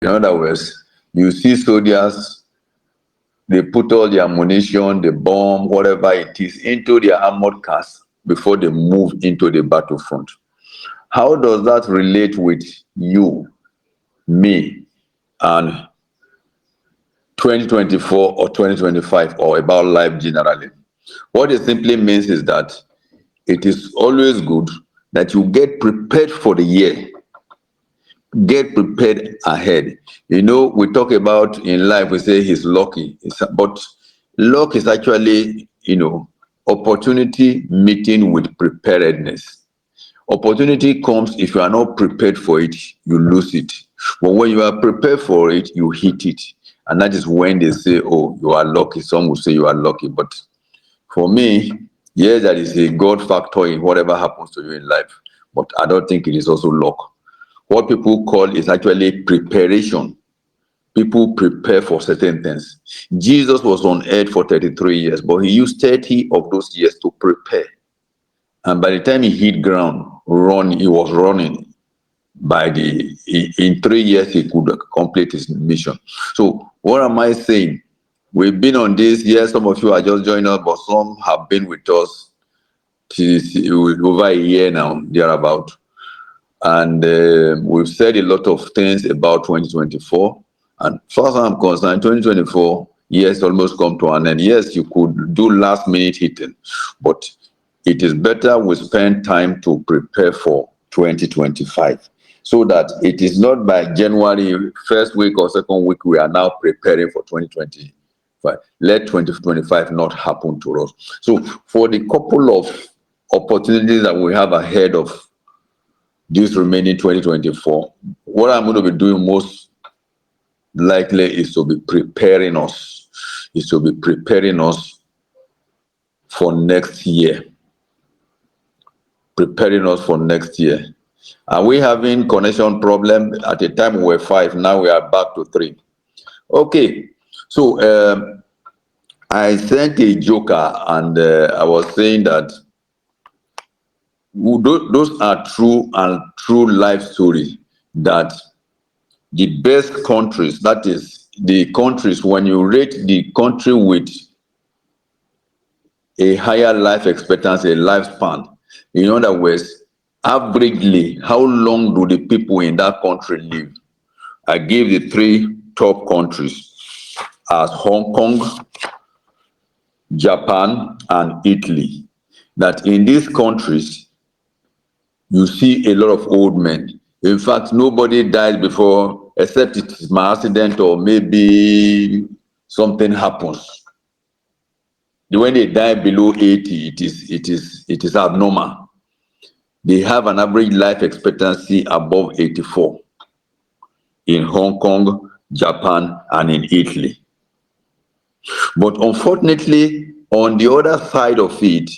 In other words, you see soldiers, they put all the ammunition, the bomb, whatever it is, into their armored cars before they move into the battlefront. How does that relate with you, me, and 2024 or 2025, or about life generally? What it simply means is that it is always good that you get prepared for the year. Get prepared ahead. You know, we talk about in life, we say he's lucky. But luck is actually, opportunity meeting with preparedness. Opportunity comes if you are not prepared for it, you lose it. But when you are prepared for it, you hit it. And that is when they say, oh, you are lucky. Some will say you are lucky. But for me, yes, there is a God factor in whatever happens to you in life. But I don't think it is also luck. What people call is actually preparation. People prepare for certain things. Jesus was on earth for 33 years, but he used 30 of those years to prepare. And by the time he hit ground, he was running. In 3 years, he could complete his mission. So what am I saying? We've been on this. Yes, some of you are just joining us, but some have been with us over a year now, thereabout. And we've said a lot of things about 2024. And as far as I'm concerned, 2024, yes, almost come to an end. Yes, you could do last minute hitting, but it is better we spend time to prepare for 2025 so that it is not by January, first week or second week, we are now preparing for 2025. Let 2025 not happen to us. So for the couple of opportunities that we have ahead of this remaining 2024, what I'm going to be doing most likely is to be preparing us, for next year. Preparing us for next year. Are we having connection problem? At the time we were 5, now we are back to 3. Okay, so I sent a joker and I was saying that those are true life stories, that the best countries, that is the countries, when you rate the country with a higher life expectancy, a lifespan, in other words, averagely, how long do the people in that country live? I gave the 3 top countries as Hong Kong, Japan, and Italy. That in these countries, you see a lot of old men. In fact, nobody dies before, except it is my accident or maybe something happens. When they die below 80, it is abnormal. They have an average life expectancy above 84 in Hong Kong, Japan, and in Italy. But unfortunately, on the other side of it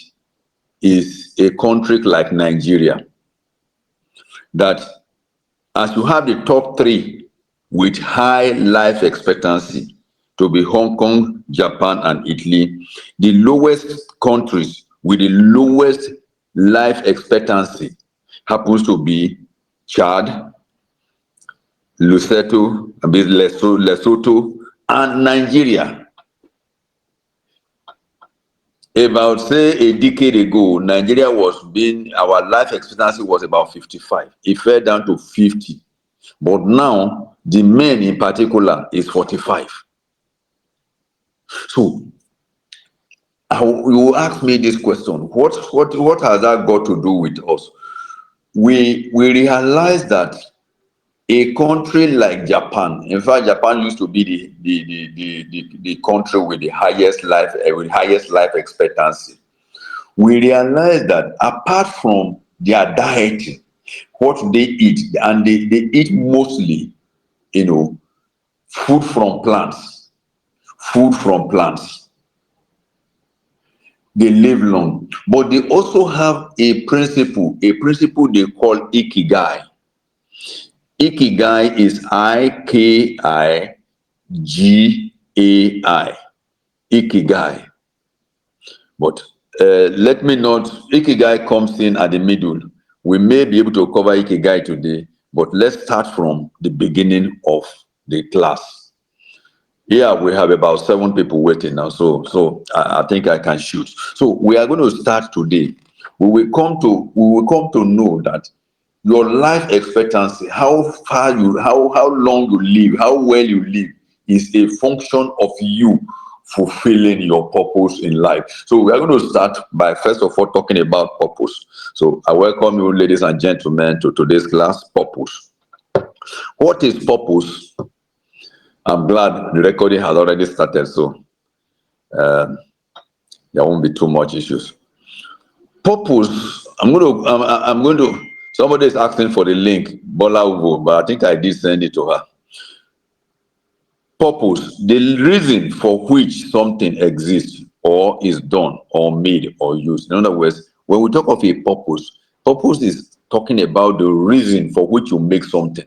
is a country like Nigeria, that as you have the top 3 with high life expectancy, to be Hong Kong, Japan, and Italy, the lowest countries with the lowest life expectancy happens to be Chad, Lesotho, and Nigeria. About, say, a decade ago, Nigeria our life expectancy was about 55. It fell down to 50. But now, the men in particular is 45. So, you ask me this question, what has that got to do with us? We realize that a country like Japan, in fact, Japan used to be the country with the highest life expectancy. We realize that apart from their diet, what they eat, and they eat mostly, food from plants. They live long, but they also have a principle they call ikigai. Ikigai is Ikigai. Ikigai. But let me not, Ikigai comes in at the middle. We may be able to cover Ikigai today, but let's start from the beginning of the class. Here we have about 7 people waiting now, so I think I can shoot. So we are going to start today. We will come to know that your life expectancy, how long you live, how well you live, is a function of you fulfilling your purpose in life. So we are going to start by first of all talking about purpose. So I welcome you, ladies and gentlemen, to today's class, purpose. What is purpose? I'm glad the recording has already started, so there won't be too much issues. Purpose. I'm going to. Somebody is asking for the link, Bola Ugo, but I think I did send it to her. Purpose, the reason for which something exists or is done or made or used. In other words, when we talk of a purpose, purpose is talking about the reason for which you make something.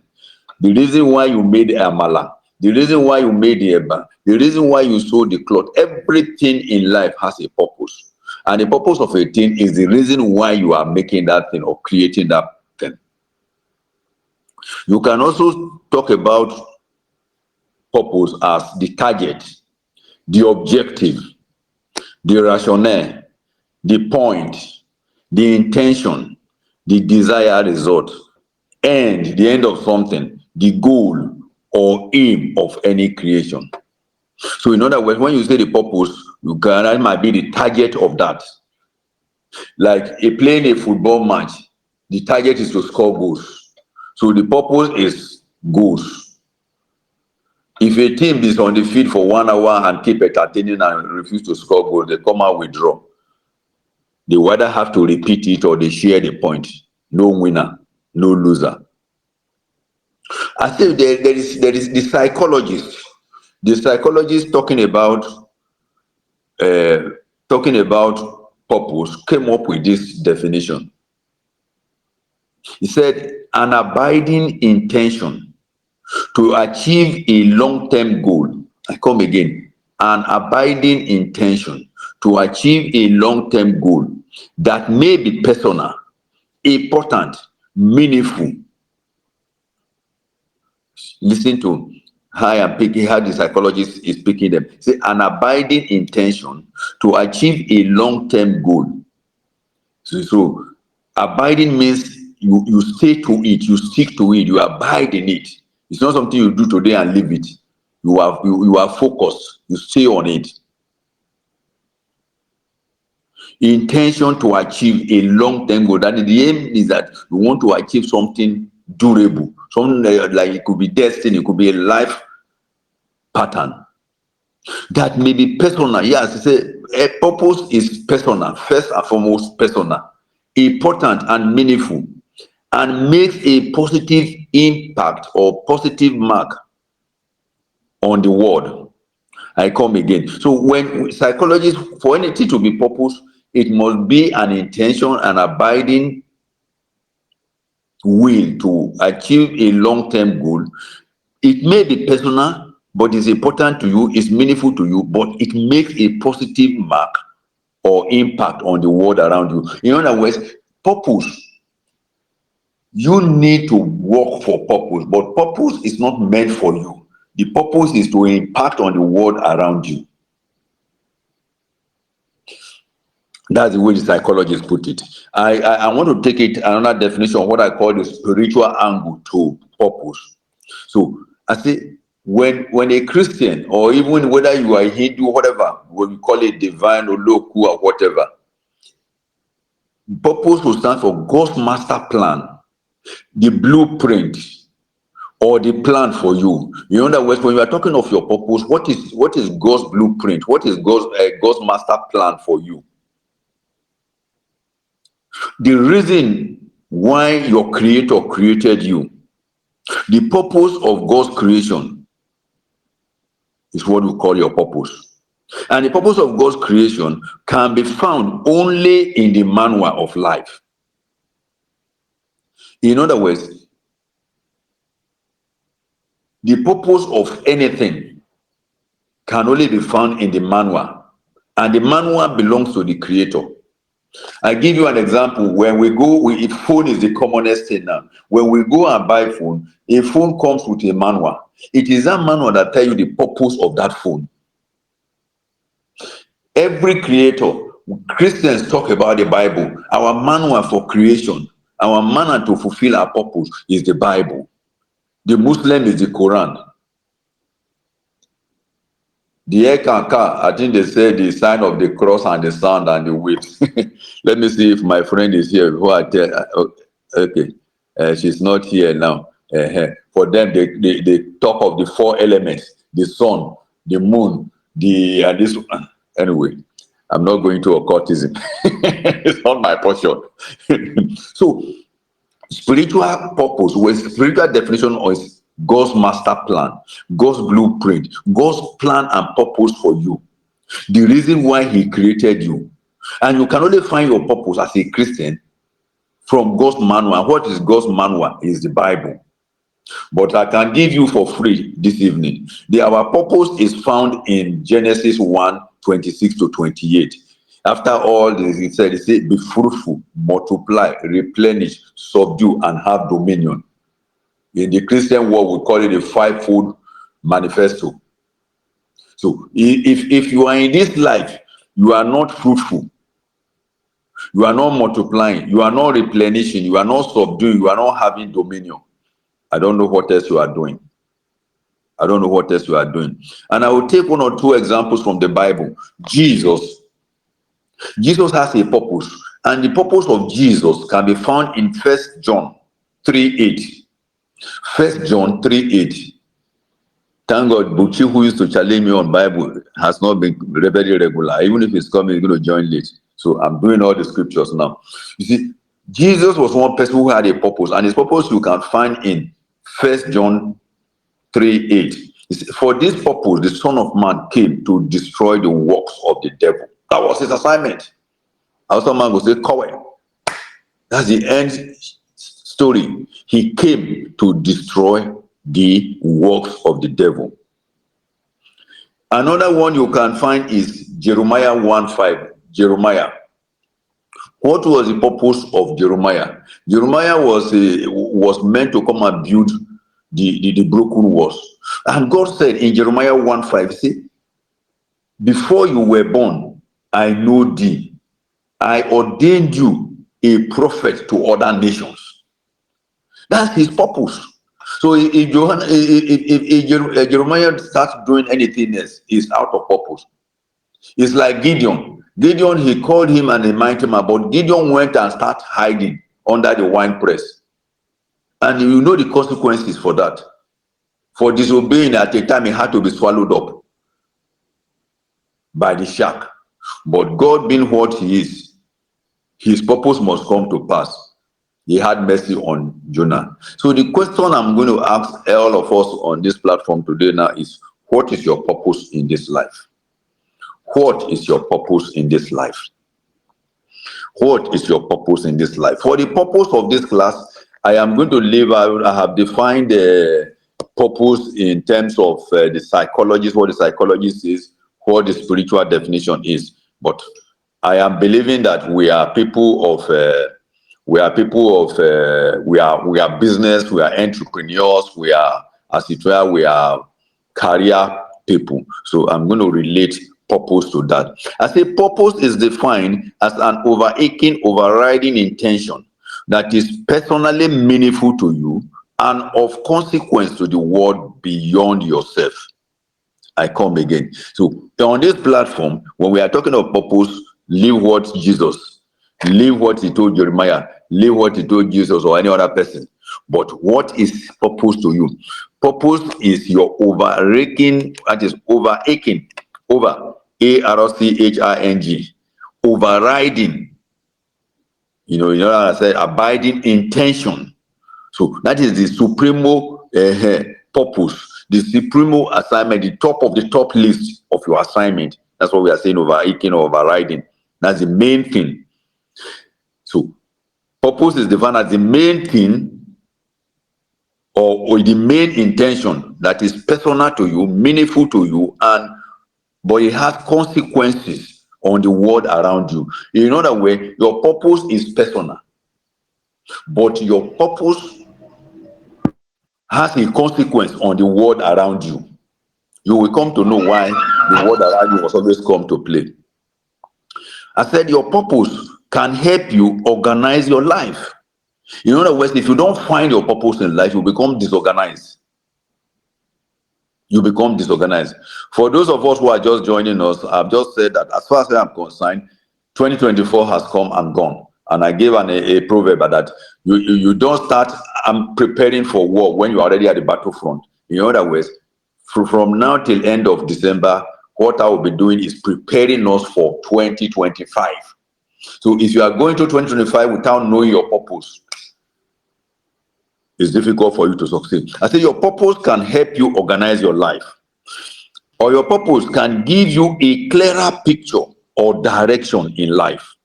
The reason why you made amala, the reason why you made the eba, the reason why you sold the cloth. Everything in life has a purpose. And the purpose of a thing is the reason why you are making that thing or creating that thing. You can also talk about purpose as the target, the objective, the rationale, the point, the intention, the desired result, and the end of something, the goal or aim of any creation. So in other words, when you say the purpose, that might be the target of that. Like playing a football match, the target is to score goals. So the purpose is goals. If a team is on the field for 1 hour and keep entertaining and refuse to score goals, they come out with draw. They either have to repeat it or they share the point. No winner, no loser. I think there is the psychologist. The psychologist talking about purpose came up with this definition. He said, an abiding intention to achieve a long-term goal. I come again. An abiding intention to achieve a long-term goal that may be personal, important, meaningful. Listen to how I'm picking, how the psychologist is picking them. Say an abiding intention to achieve a long-term goal. So abiding means you stay to it, you stick to it, you abide in it. It's not something you do today and leave it. You are focused, you stay on it. Intention to achieve a long-term goal. That the aim is that you want to achieve something durable, something like it could be destiny, it could be a life pattern. That may be personal. Yes, say a purpose is personal, first and foremost personal, important and meaningful, and makes a positive impact or positive mark on the world. I come again. So when psychologists, for anything to be purpose, it must be an intention, an abiding will to achieve a long-term goal. It may be personal, but it's important to you, it's meaningful to you, but it makes a positive mark or impact on the world around you. In other words, purpose. You need to work for purpose, but purpose is not meant for you. The purpose is to impact on the world around you. That's the way the psychologists put it. I want to take it another definition of what I call the spiritual angle to purpose. So I say when a Christian, or even whether you are Hindu, whatever, when we call it divine or local or whatever, purpose will stand for God's master plan, the blueprint, or the plan for you. In other words, when you are talking of your purpose, what is God's blueprint? What is God's master plan for you? The reason why your creator created you, the purpose of God's creation is what we call your purpose. And the purpose of God's creation can be found only in the manual of life. In other words, the purpose of anything can only be found in the manual, and the manual belongs to the creator. I give you an example. When we go, if phone is the commonest thing now. When we go and buy phone, a phone comes with a manual. It is that manual that tell you the purpose of that phone. Every creator, Christians talk about the Bible. Our manual for creation, our manual to fulfill our purpose is the Bible. The Muslim is the Quran. The Ekaka, I think they say the sign of the cross and the sand and the waves. Let me see if my friend is here. Who I tell? Okay, she's not here now. For them, the talk of the four elements: the sun, the moon, the this. Anyway, I'm not going to occultism. It's not my portion. So, spiritual purpose, with spiritual definition is God's master plan, God's blueprint, God's plan and purpose for you. The reason why He created you. And you can only find your purpose as a Christian from God's manual. What is God's manual? Is the Bible. But I can give you for free this evening. Our purpose is found in Genesis 1:26-28. After all this, it said, be fruitful, multiply, replenish, subdue, and have dominion. In the Christian world, we call it a fivefold manifesto. So if you are in this life, you are not fruitful, you are not multiplying, you are not replenishing, you are not subduing, you are not having dominion, I don't know what else you are doing. I don't know what else you are doing. And I will take one or two examples from the Bible. Jesus has a purpose, and the purpose of Jesus can be found in 1 John 3:8. 1 John 3:8. Thank God, Buchi, who used to challenge me on Bible, has not been very regular. Even if he's coming, he's going to join late. So I'm doing all the scriptures now. You see, Jesus was one person who had a purpose, and his purpose you can find in 1 John 3:8. For this purpose, the Son of Man came to destroy the works of the devil. That was his assignment. Also, man will say, Kowe. That's the end story. He came to destroy the works of the devil. Another one you can find is Jeremiah 1:5. Jeremiah. What was the purpose of Jeremiah? Jeremiah was meant to come and build the broken walls. And God said in Jeremiah 1:5, see, before you were born, I know thee. I ordained you a prophet to other nations. That's his purpose. So if Jeremiah starts doing anything else, he's out of purpose. It's like Gideon. Gideon, he called him and reminded him about. Gideon went and started hiding under the wine press. And you know the consequences for that. For disobeying at a time, he had to be swallowed up by the shark. But God being what he is, his purpose must come to pass. He had mercy on Jonah. So the question I'm going to ask all of us on this platform today now is, what is your purpose in this life? What is your purpose in this life? What is your purpose in this life? For the purpose of this class, I am going to leave out, I have defined the purpose in terms of the psychologist, what the psychologist is, what the spiritual definition is. But I am believing that we are people of we are business, we are entrepreneurs, we are, as it were, we are career people. So I'm going to relate purpose to that. I say purpose is defined as an overarching, overriding intention that is personally meaningful to you and of consequence to the world beyond yourself. I come again. So on this platform, when we are talking of purpose, live what Jesus, live what he told Jeremiah, live what he told Jesus or any other person. But what is purpose to you? Purpose is your overarching, that is overarching, over, ARCHING, overriding, you know what I said, abiding intention. So that is the supremo purpose, the supremo assignment, the top of the top list of your assignment. That's what we are saying, overarching or overriding. That's the main thing. So purpose is defined as the main thing or the main intention that is personal to you, meaningful to you, but it has consequences on the world around you. In other words, your purpose is personal, but your purpose has a consequence on the world around you. You will come to know why the world around you must always come to play. I said your purpose can help you organize your life. In other words, if you don't find your purpose in life, you become disorganized. You become disorganized. For those of us who are just joining us, I've just said that as far as I'm concerned, 2024 has come and gone. And I gave a proverb that you don't start preparing for war when you're already at the battlefront. In other words, from now till end of December, what I will be doing is preparing us for 2025. So if you are going to 2025 without knowing your purpose, it's difficult for you to succeed. I say your purpose can help you organize your life, or your purpose can give you a clearer picture or direction in life.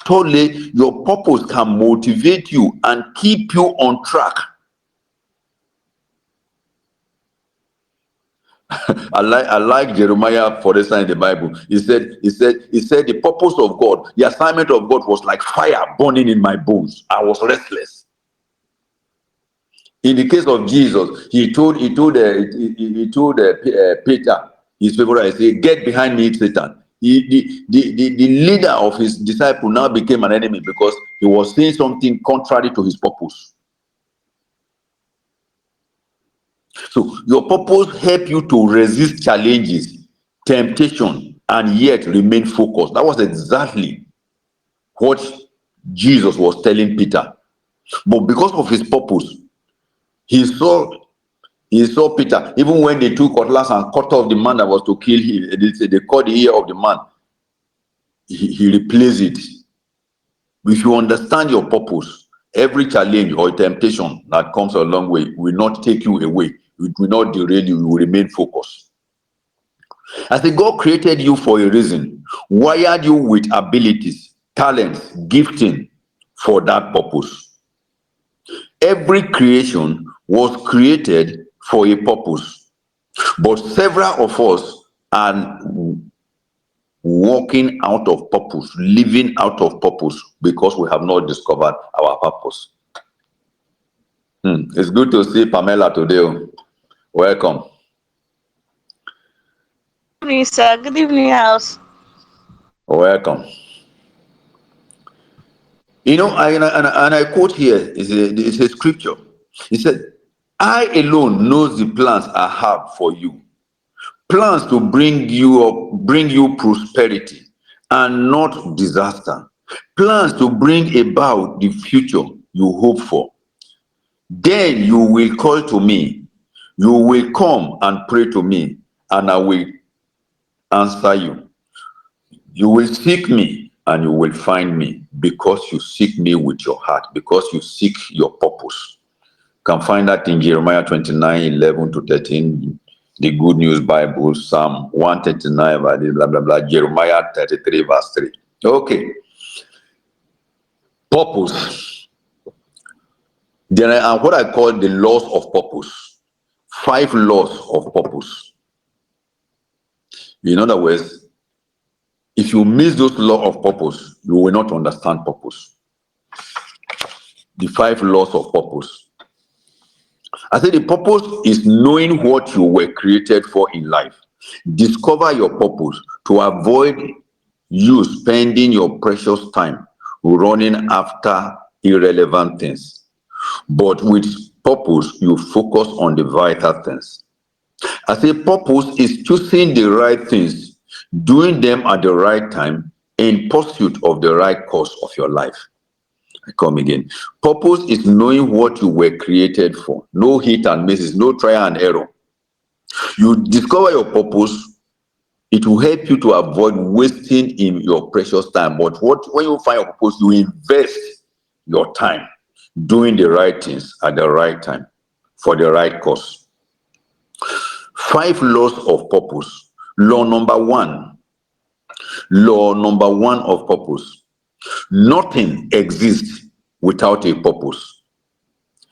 Thirdly, your purpose can motivate you and keep you on track. I like Jeremiah, for instance, in the Bible. He said the purpose of God, the assignment of God was like fire burning in my bones. I was restless. In the case of Jesus, he told Peter, his favorite, I say, "Get behind me, Satan." The leader of his disciple now became an enemy because he was saying something contrary to his purpose. So your purpose help you to resist challenges, temptation, and yet remain focused. That was exactly what Jesus was telling Peter. But because of his purpose, he saw Peter, even when they took cutlass and cut off the man that was to kill him, they cut the ear of the man. He replaced it. If you understand your purpose, every challenge or temptation that comes along way will not take you away. It will not derail you. You will remain focused. I say God created you for a reason, wired you with abilities, talents, gifting for that purpose. Every creation was created for a purpose, but several of us are walking out of purpose, living out of purpose because we have not discovered our purpose. It's good to see Pamela today. Welcome. Good evening, sir. Good evening, house. Welcome. You know, I quote here, it's a scripture. He said, "I alone knows the plans I have for you. Plans to bring you prosperity and not disaster. Plans to bring about the future you hope for. Then you will call to me. You will come and pray to me, and I will answer you. You will seek me and you will find me because you seek me with your heart, because you seek your purpose." You can find that in Jeremiah 29:11-13, the Good News Bible, Psalm 139, blah, blah, blah, Jeremiah 33, verse 3. Okay. Purpose. There are what I call the laws of purpose. 5 laws of purpose. In other words, if you miss those laws of purpose, you will not understand purpose. The 5 laws of purpose. I say the purpose is knowing what you were created for in life. Discover your purpose to avoid you spending your precious time running after irrelevant things. But with purpose, you focus on the vital things. I say purpose is choosing the right things, doing them at the right time, in pursuit of the right course of your life. I come again. Purpose is knowing what you were created for. No hit and misses, no trial and error. You discover your purpose, it will help you to avoid wasting in your precious time. But when you find your purpose, you invest your time doing the right things at the right time for the right cause. 5 laws of purpose. Law number one of purpose. Nothing exists without a purpose.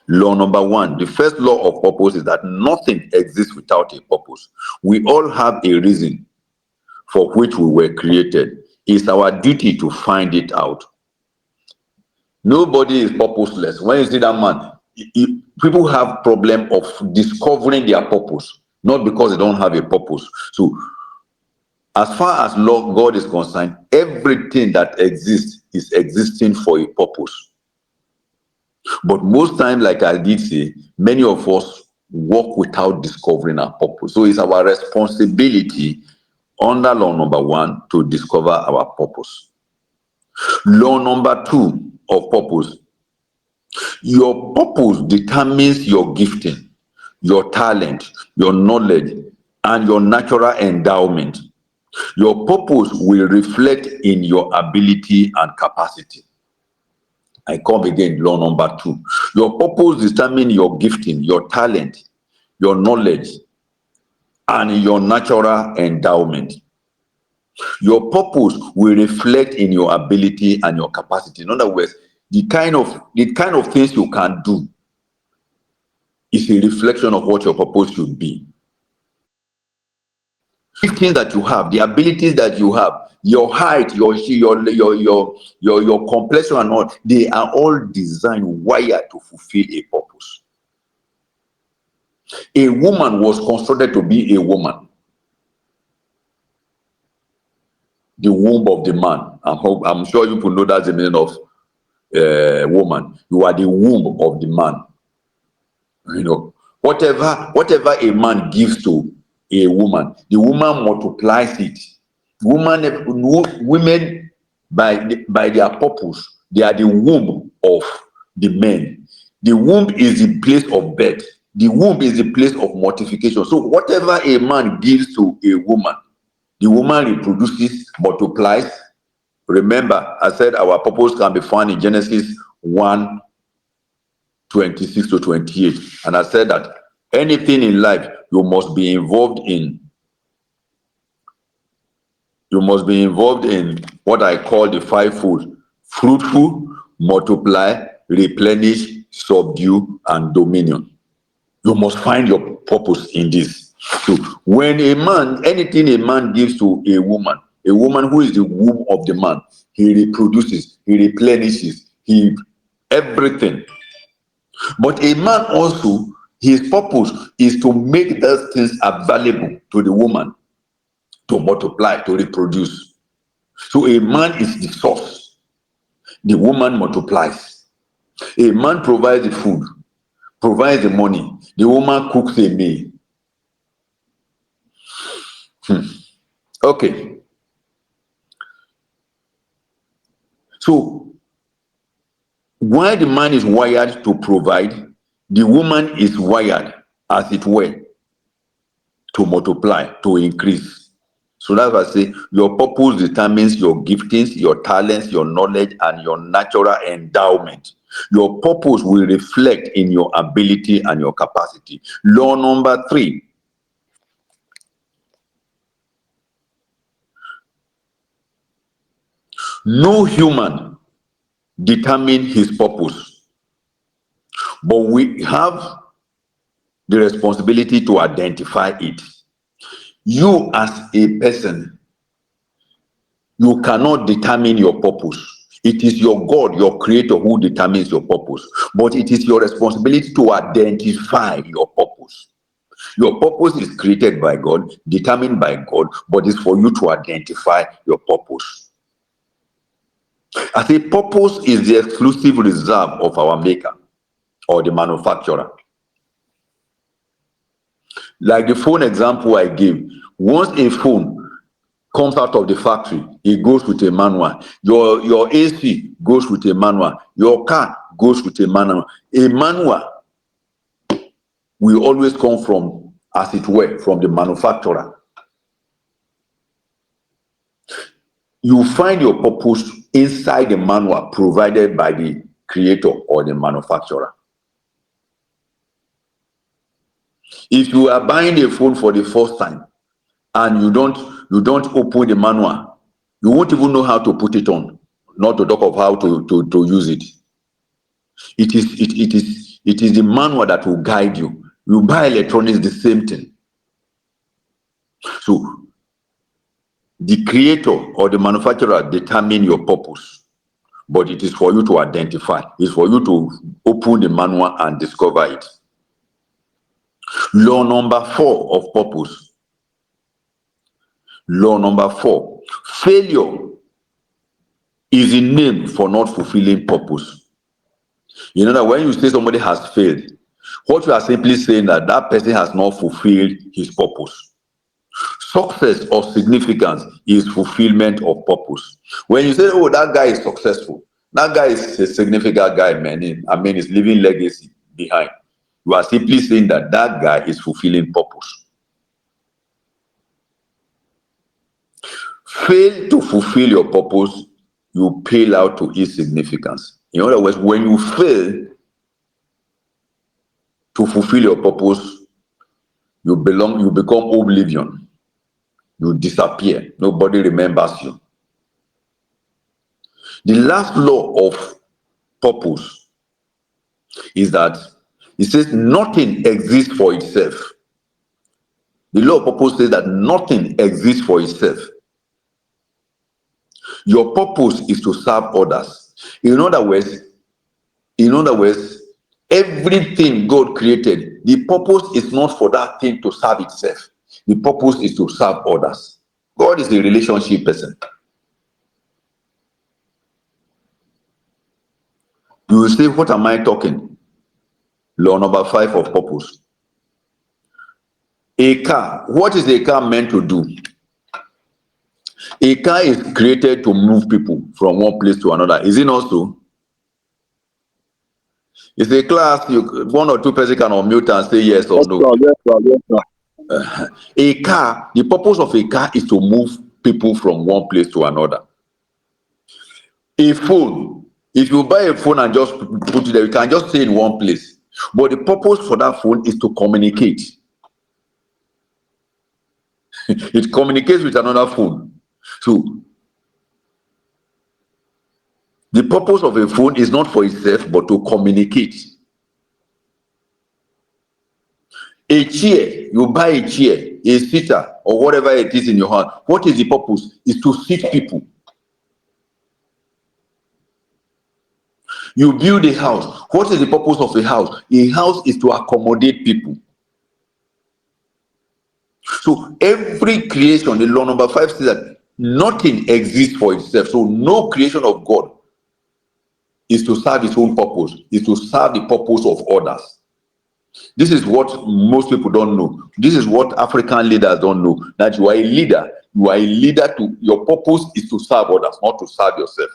Law number 1, the first law of purpose is that nothing exists without a purpose. We all have a reason for which we were created. It's our duty to find it out. Nobody is purposeless. When you see that man, people have problem of discovering their purpose, not because they don't have a purpose. So as far as God is concerned, everything that exists is existing for a purpose. But most times, like I did say, many of us walk without discovering our purpose. So it's our responsibility under law number 1 to discover our purpose. Law number 2 of purpose. Your purpose determines your gifting, your talent, your knowledge, and your natural endowment. Your purpose will reflect in your ability and capacity. I come again, law number 2. Your purpose determines your gifting, your talent, your knowledge, and your natural endowment. Your purpose will reflect in your ability and your capacity. In other words, the kind of things you can do is a reflection of what your purpose should be. Things that you have, the abilities that you have, your height, your complexion and all, they are all designed, wired to fulfill a purpose. A woman was constructed to be a woman. The womb of the man. I'm sure you people know that's the meaning of woman. You are the womb of the man. You know, whatever a man gives to a woman, the woman multiplies it. Women by their purpose, they are the womb of the men. The womb is the place of birth. The womb is the place of mortification. So whatever a man gives to a woman, the woman reproduces, multiplies. Remember, I said our purpose can be found in Genesis 1:26 to 28. And I said that anything in life you must be involved in. You must be involved in what I call the fivefold: fruitful, multiply, replenish, subdue, and dominion. You must find your purpose in this. So when anything a man gives to a woman who is the womb of the man, he reproduces, he replenishes, everything. But a man also, his purpose is to make those things available to the woman, to multiply, to reproduce. So a man is the source. The woman multiplies. A man provides the food, provides the money. The woman cooks a meal. Okay. So while the man is wired to provide, the woman is wired, as it were, to multiply, to increase. So that's why I say your purpose determines your giftings, your talents, your knowledge, and your natural endowment. Your purpose will reflect in your ability and your capacity. Law number 3. No human determines his purpose, but we have the responsibility to identify it. You as a person, you cannot determine your purpose. It is your God, your creator, who determines your purpose. But it is your responsibility to identify your purpose. Your purpose is created by God, determined by God, but it's for you to identify your purpose. I say purpose is the exclusive reserve of our maker or the manufacturer. Like the phone example I gave, once a phone comes out of the factory, it goes with a manual. Your AC goes with a manual. Your car goes with a manual. A manual will always come from, as it were, from the manufacturer. You find your purpose inside the manual provided by the creator or the manufacturer. If you are buying a phone for the first time and you don't open the manual, you won't even know how to put it on, not to talk of how to use it. It is the manual that will guide you. You buy electronics, the same thing. So The creator or the manufacturer determine your purpose, but it is for you to identify. It's for you to open the manual and discover it. Law number 4 of purpose. Law number 4. Failure is a name for not fulfilling purpose. You know that when you say somebody has failed, what you are simply saying that that person has not fulfilled his purpose. Success or significance is fulfillment of purpose. When you say, oh, that guy is successful, that guy is a significant guy, man. He's leaving legacy behind. You are simply saying that that guy is fulfilling purpose. Fail to fulfill your purpose, you pale out to its significance. In other words, when you fail to fulfill your purpose, you become oblivion. You disappear. Nobody remembers you. The last law of purpose is that it says nothing exists for itself. The law of purpose says that nothing exists for itself. Your purpose is to serve others. In other words, everything God created, the purpose is not for that thing to serve itself. The purpose is to serve others. God is a relationship person. You will say, what am I talking? Law number 5 of purpose. A car. What is a car meant to do? A car is created to move people from one place to another. Is it not so? It's a class, one or two persons can unmute and say yes or no. Yes. A car, the purpose of a car is to move people from one place to another. A phone, if you buy a phone and just put it there, you can just stay in one place. But the purpose for that phone is to communicate. It communicates with another phone. So, the purpose of a phone is not for itself, but to communicate. A chair, you buy a chair, a seater, or whatever it is in your hand. What is the purpose? Is to seat people. You build a house. What is the purpose of a house? A house is to accommodate people. So every creation, the law number 5 says that nothing exists for itself. So no creation of God is to serve its own purpose, is to serve the purpose of others. This is what most people don't know. This is what African leaders don't know. That you are a leader. You are a leader your purpose is to serve others, not to serve yourself.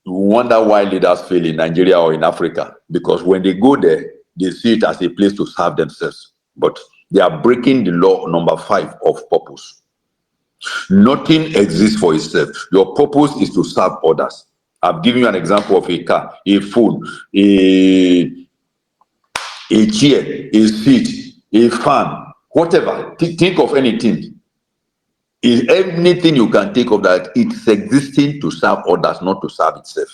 You wonder why leaders fail in Nigeria or in Africa. Because when they go there, they see it as a place to serve themselves. But they are breaking the law number 5 of purpose. Nothing exists for itself. Your purpose is to serve others. I've given you an example of a car, a phone, a chair, a seat, a fan, whatever. Think of anything. Is anything you can think of that it's existing to serve others, not to serve itself.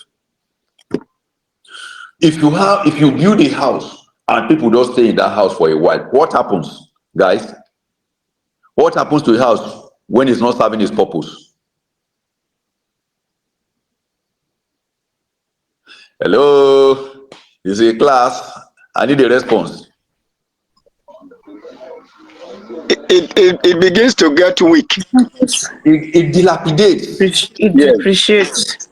If you build a house and people don't stay in that house for a while, what happens, guys? What happens to a house when it's not serving its purpose? Hello? Is it a class? I need a response. It begins to get weak. It dilapidates. It depreciates.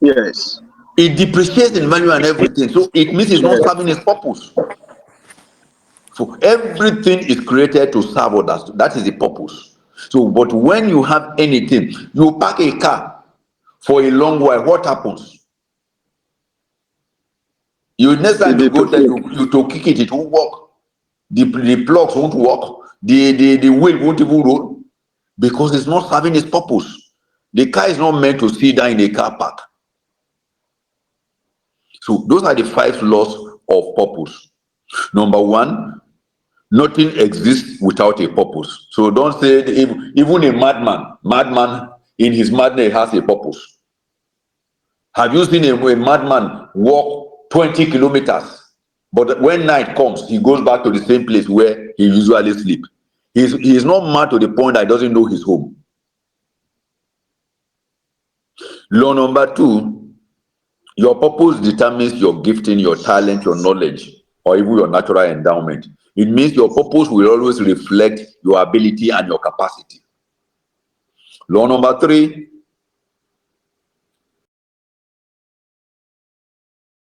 Yes. It depreciates in value and everything. So it means it's not serving its purpose. So everything is created to serve others. That is the purpose. So, but when you have anything, you park a car for a long while, what happens? You next time you go there, you to kick it won't work. The plugs won't work. The wheel won't even roll because it's not serving its purpose. The car is not meant to sit down in a car park. So those are the 5 laws of purpose. Number 1, nothing exists without a purpose. So don't say even a madman in his madness has a purpose. Have you seen a madman walk 20 kilometers? But when night comes, he goes back to the same place where he usually sleeps. He is not mad to the point that he doesn't know his home. Law number 2, your purpose determines your gifting, your talent, your knowledge, or even your natural endowment. It means your purpose will always reflect your ability and your capacity. Law number 3,